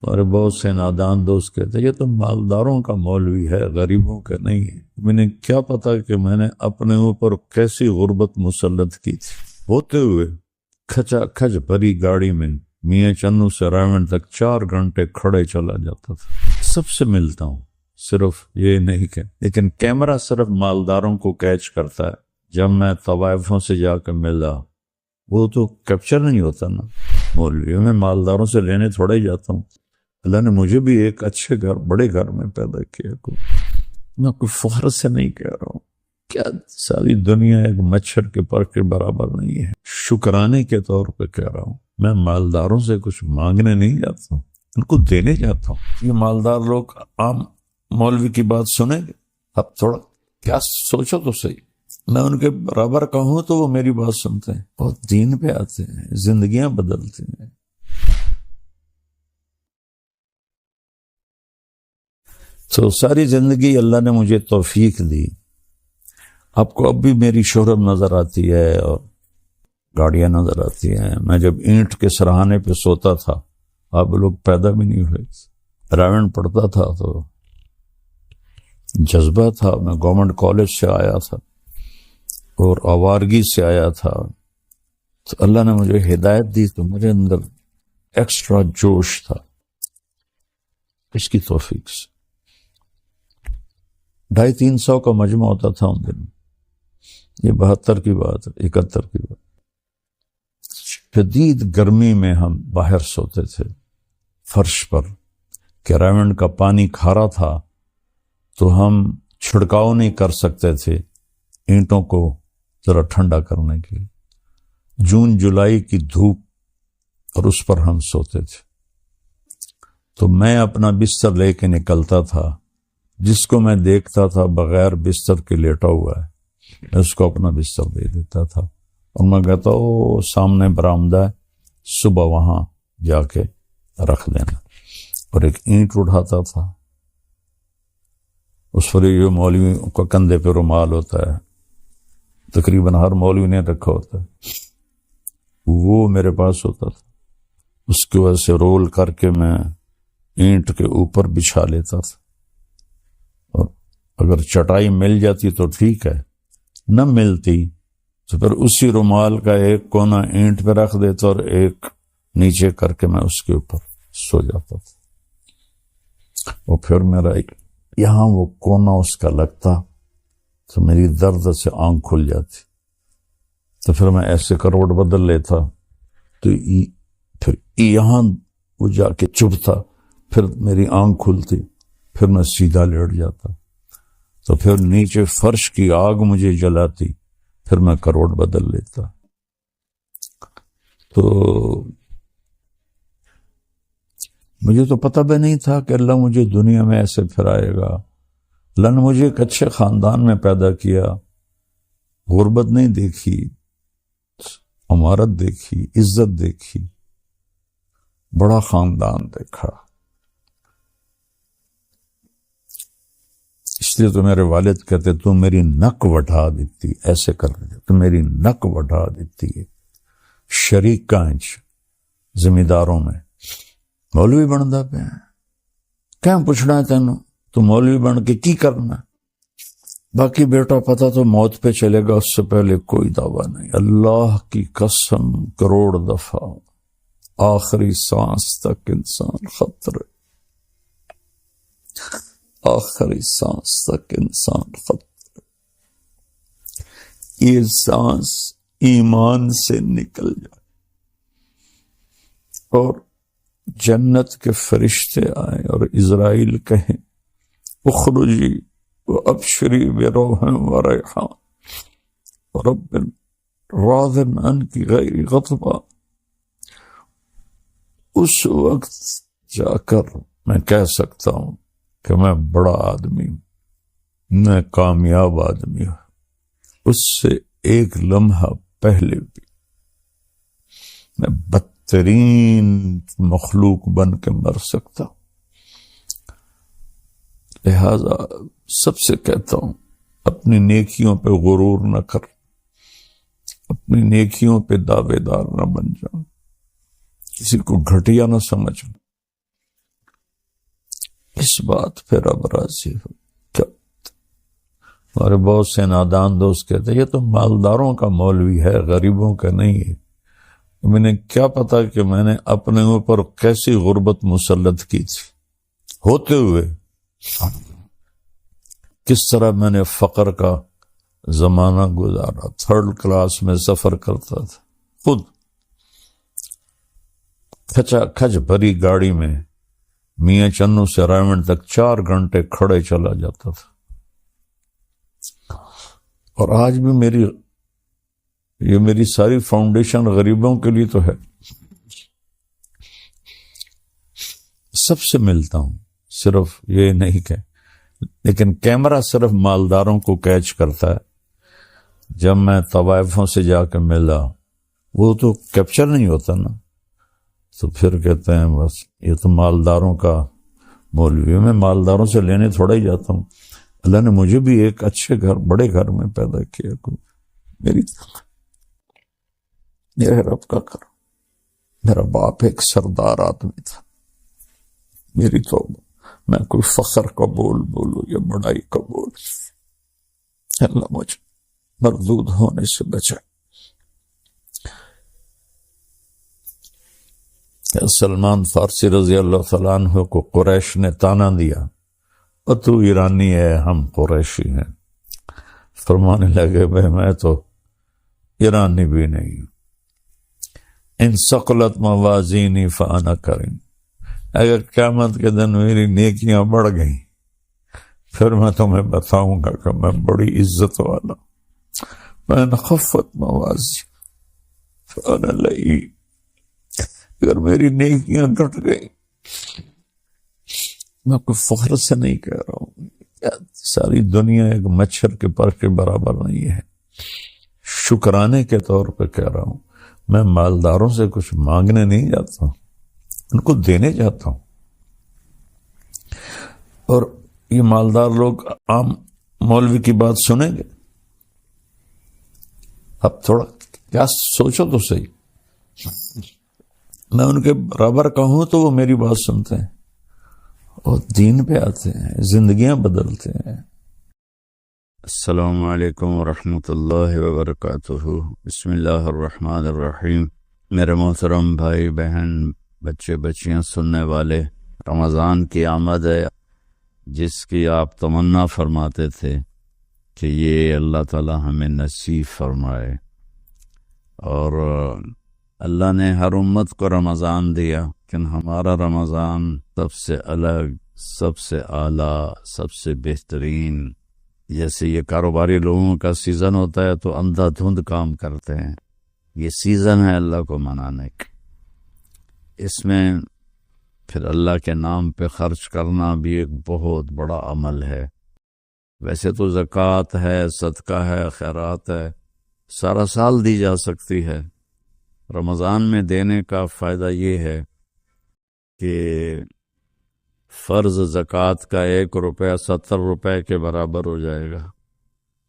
اور بہت سے نادان دوست کہتے ہیں یہ تو مالداروں کا مولوی ہے، غریبوں کا نہیں ہے۔ میں نے کیا پتا کہ میں نے اپنے اوپر کیسی غربت مسلط کی تھی۔ ہوتے ہوئے کھچا کھچ بھری گاڑی میں میاں چنو سے رائمنڈ تک 4 گھنٹے کھڑے چلا جاتا تھا۔ سب سے ملتا ہوں، صرف یہ نہیں کہ لیکن کیمرہ صرف مالداروں کو کیچ کرتا ہے۔ جب میں طوائفوں سے جا کے ملا وہ تو کیپچر نہیں ہوتا نا۔ مولوی میں مالداروں سے لینے تھوڑا ہی جاتا ہوں۔ اللہ نے مجھے بھی ایک اچھے گھر، بڑے گھر میں پیدا کیا۔ میں کوئی فخر سے نہیں کہہ رہا ہوں، کیا ساری دنیا ایک مچھر کے پر کے برابر نہیں ہے، شکرانے کے طور پہ کہہ رہا ہوں۔ میں مالداروں سے کچھ مانگنے نہیں جاتا ہوں، ان کو دینے جاتا ہوں۔ یہ مالدار لوگ عام مولوی کی بات سنیں گے؟ اب تھوڑا کیا سوچو تو صحیح۔ میں ان کے برابر کا ہوں تو وہ میری بات سنتے ہیں، بہت دین پہ آتے ہیں، زندگیاں بدلتے ہیں۔ تو ساری زندگی اللہ نے مجھے توفیق دی۔ آپ کو اب بھی میری شہرت نظر آتی ہے اور گاڑیاں نظر آتی ہیں۔ میں جب اینٹ کے سرہانے پہ سوتا تھا آپ لوگ پیدا بھی نہیں ہوئے۔ راون پڑھتا تھا تو جذبہ تھا، میں گورنمنٹ کالج سے آیا تھا اور آوارگی سے آیا تھا، تو اللہ نے مجھے ہدایت دی تو میرے اندر ایکسٹرا جوش تھا، اس کی توفیق سے۔ 250-300 کا مجمع ہوتا تھا ان دن، یہ 72 کی بات ہے، 71 کی بات۔ شدید گرمی میں ہم باہر سوتے تھے فرش پر، کیراونڈ کا پانی کھارا تھا تو ہم چھڑکاؤ نہیں کر سکتے تھے اینٹوں کو ذرا ٹھنڈا کرنے کے لیے۔ جون جولائی کی دھوپ اور اس پر ہم سوتے تھے، تو میں اپنا بستر لے کے نکلتا تھا، جس کو میں دیکھتا تھا بغیر بستر کے لیٹا ہوا ہے میں اس کو اپنا بستر دے دیتا تھا، اور میں کہتا او سامنے برآمدہ ہے، صبح وہاں جا کے رکھ دینا۔ اور ایک اینٹ اٹھاتا تھا، اس پر یہ مولوی کا کندھے پہ رومال ہوتا ہے، تقریباً ہر مولوی نے رکھا ہوتا ہے، وہ میرے پاس ہوتا تھا، اس کی وجہ سے رول کر کے میں اینٹ کے اوپر بچھا لیتا تھا، اور اگر چٹائی مل جاتی تو ٹھیک ہے، نہ ملتی تو پھر اسی رومال کا ایک کونا اینٹ پہ رکھ دیتا اور ایک نیچے کر کے میں اس کے اوپر سو جاتا تھا۔ اور پھر میرا یہاں وہ کونا اس کا لگتا تو میری درد سے آنکھ کھل جاتی، تو پھر میں ایسے کروٹ بدل لیتا تو پھر یہاں وہ جا کے چبھتا، پھر میری آنکھ کھلتی، پھر میں سیدھا لیٹ جاتا، تو پھر نیچے فرش کی آگ مجھے جلاتی، پھر میں کروٹ بدل لیتا۔ تو مجھے تو پتہ بھی نہیں تھا کہ اللہ مجھے دنیا میں ایسے پھرائے گا۔ اللہ نے مجھے ایک اچھے خاندان میں پیدا کیا، غربت نہیں دیکھی، امارت دیکھی، عزت دیکھی، بڑا خاندان دیکھا۔ اس لیے تو میرے والد کہتے تو میری نک وٹھا دیتی، ایسے کر دیتے تو میری نک وٹھا دیتی ہے۔ شریک کانچ زمینداروں میں مولوی بندا پہ کیا پوچھنا ہے تینوں، تو مولوی بن کے کی کرنا، باقی بیٹا پتا تو موت پہ چلے گا، اس سے پہلے کوئی دعویٰ نہیں۔ اللہ کی قسم کروڑ دفعہ آخری سانس تک انسان خطرے، آخری سانس تک انسان خطرے۔ یہ سانس ایمان سے نکل جائے اور جنت کے فرشتے آئیں اور عزرائیل کہیں اخرجی وابشری بروح وریحان ورب راض عنک غیر غضبان، اس وقت جا کر میں کہہ سکتا ہوں کہ میں بڑا آدمی ہوں، میں کامیاب آدمی ہوں۔ اس سے ایک لمحہ پہلے بھی میں بدترین مخلوق بن کے مر سکتا ہوں۔ لہذا سب سے کہتا ہوں اپنی نیکیوں پہ غرور نہ کر، اپنی نیکیوں پہ دعوے دار نہ بن جاؤ، کسی کو گھٹیا نہ سمجھو۔ اس بات پہ رب راضی ہو. کیا ہمارے بہت سے نادان دوست کہتے ہیں یہ تو مالداروں کا مولوی ہے، غریبوں کا نہیں ہے. میں کیا پتا کہ میں نے اپنے اوپر کیسی غربت مسلط کی تھی ہوتے ہوئے، کس طرح میں نے فقر کا زمانہ گزارا. 3rd کلاس میں سفر کرتا تھا خود، کھچا کھچ بھری گاڑی میں میاں چنو سے رائمنڈ تک 4 گھنٹے کھڑے چلا جاتا تھا. اور آج بھی میری ساری فاؤنڈیشن غریبوں کے لیے تو ہے. سب سے ملتا ہوں، صرف یہ نہیں کہ لیکن کیمرہ صرف مالداروں کو کیچ کرتا ہے. جب میں طوائفوں سے جا کے ملا وہ تو کیپچر نہیں ہوتا نا، تو پھر کہتے ہیں بس یہ تو مالداروں کا مولوی ہے. میں مالداروں سے لینے تھوڑا ہی جاتا ہوں. اللہ نے مجھے بھی ایک اچھے گھر، بڑے گھر میں پیدا کیا. میرے رب کا گھر، میرا باپ ایک سردار آدمی تھا. میری توبہ، میں کوئی فخر کا بولوں یا بڑائی کا بول، اللہ مجھے مردود ہونے سے بچا. سلمان فارسی رضی اللہ تعالیٰ عنہ کو قریش نے تانا دیا، اور تو ایرانی ہے ہم قریشی ہیں. فرمانے لگے بھائی میں تو ایرانی بھی نہیں ہوں. ان ثقلت موازینی فانا کریم، اگر قیامت کے دن میری نیکیاں بڑھ گئیں پھر میں تمہیں بتاؤں گا کہ میں بڑی عزت والا. میں خفت موازی فانا لئی، اگر میری نیکیاں گھٹ گئی، میں کوئی فخر سے نہیں کہہ رہا ہوں، ساری دنیا ایک مچھر کے پر کے برابر نہیں ہے، شکرانے کے طور پہ کہہ رہا ہوں. میں مالداروں سے کچھ مانگنے نہیں جاتا ہوں، ان کو دینے جاتا ہوں. اور یہ مالدار لوگ عام مولوی کی بات سنیں گے؟ اب تھوڑا کیا سوچو تو صحیح. میں ان کے برابر کہوں تو وہ میری بات سنتے ہیں اور دین پہ آتے ہیں، زندگیاں بدلتے ہیں. السلام علیکم ورحمۃ اللہ وبرکاتہ. بسم اللہ الرحمن الرحیم. میرے محترم بھائی بہن، بچے بچیاں، سننے والے، رمضان کی آمد ہے جس کی آپ تمنا فرماتے تھے کہ یہ اللہ تعالی ہمیں نصیب فرمائے. اور اللہ نے ہر امت کو رمضان دیا، لیکن ہمارا رمضان سب سے الگ، سب سے اعلیٰ، سب سے بہترین. جیسے یہ کاروباری لوگوں کا سیزن ہوتا ہے تو اندھا دھند کام کرتے ہیں، یہ سیزن ہے اللہ کو منانے کا. اس میں پھر اللہ کے نام پہ خرچ کرنا بھی ایک بہت بڑا عمل ہے. ویسے تو زکوٰۃ ہے، صدقہ ہے، خیرات ہے، سارا سال دی جا سکتی ہے. رمضان میں دینے کا فائدہ یہ ہے کہ فرض زکوٰۃ کا 1 روپیہ 70 روپے کے برابر ہو جائے گا،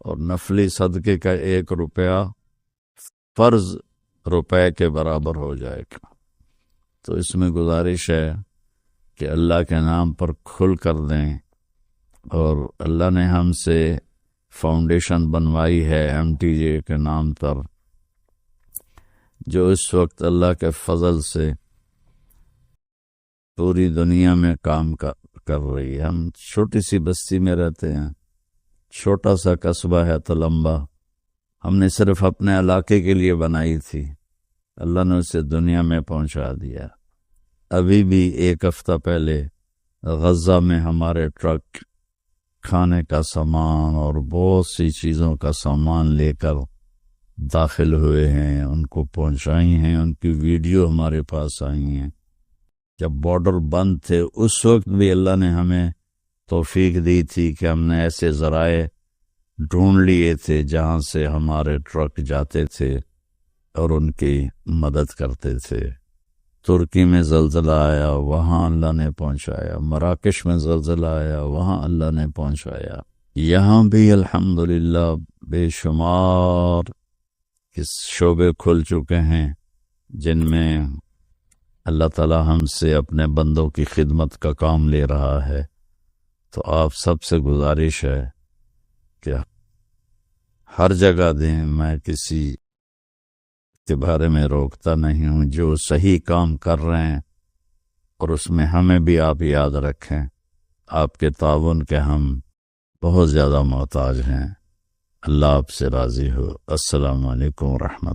اور نفلی صدقے کا 1 روپیہ فرض روپے کے برابر ہو جائے گا. تو اس میں گزارش ہے کہ اللہ کے نام پر کھل کر دیں. اور اللہ نے ہم سے فاؤنڈیشن بنوائی ہے MTJ کے نام پر، جو اس وقت اللہ کے فضل سے پوری دنیا میں کام کر رہی ہے. ہم چھوٹی سی بستی میں رہتے ہیں، چھوٹا سا قصبہ ہے تلمبا. ہم نے صرف اپنے علاقے کے لیے بنائی تھی، اللہ نے اسے دنیا میں پہنچا دیا. ابھی بھی 1 ہفتہ پہلے غزہ میں ہمارے ٹرک کھانے کا سامان اور بہت سی چیزوں کا سامان لے کر داخل ہوئے ہیں، ان کو پہنچائی ہیں. ان کی ویڈیو ہمارے پاس آئی ہیں. جب بارڈر بند تھے اس وقت بھی اللہ نے ہمیں توفیق دی تھی کہ ہم نے ایسے ذرائع ڈھونڈ لیے تھے جہاں سے ہمارے ٹرک جاتے تھے اور ان کی مدد کرتے تھے. ترکی میں زلزلہ آیا، وہاں اللہ نے پہنچایا. مراکش میں زلزلہ آیا، وہاں اللہ نے پہنچایا. یہاں بھی الحمدللہ بے شمار اس شعبے کھل چکے ہیں جن میں اللہ تعالی ہم سے اپنے بندوں کی خدمت کا کام لے رہا ہے. تو آپ سب سے گزارش ہے کہ ہر جگہ دیں، میں کسی کے بارے میں روکتا نہیں ہوں، جو صحیح کام کر رہے ہیں اور اس میں ہمیں بھی آپ یاد رکھیں، آپ کے تعاون کے ہم بہت زیادہ محتاج ہیں۔ اللہ آپ سے راضی ہو۔ السلام علیکم ورحمۃ اللہ۔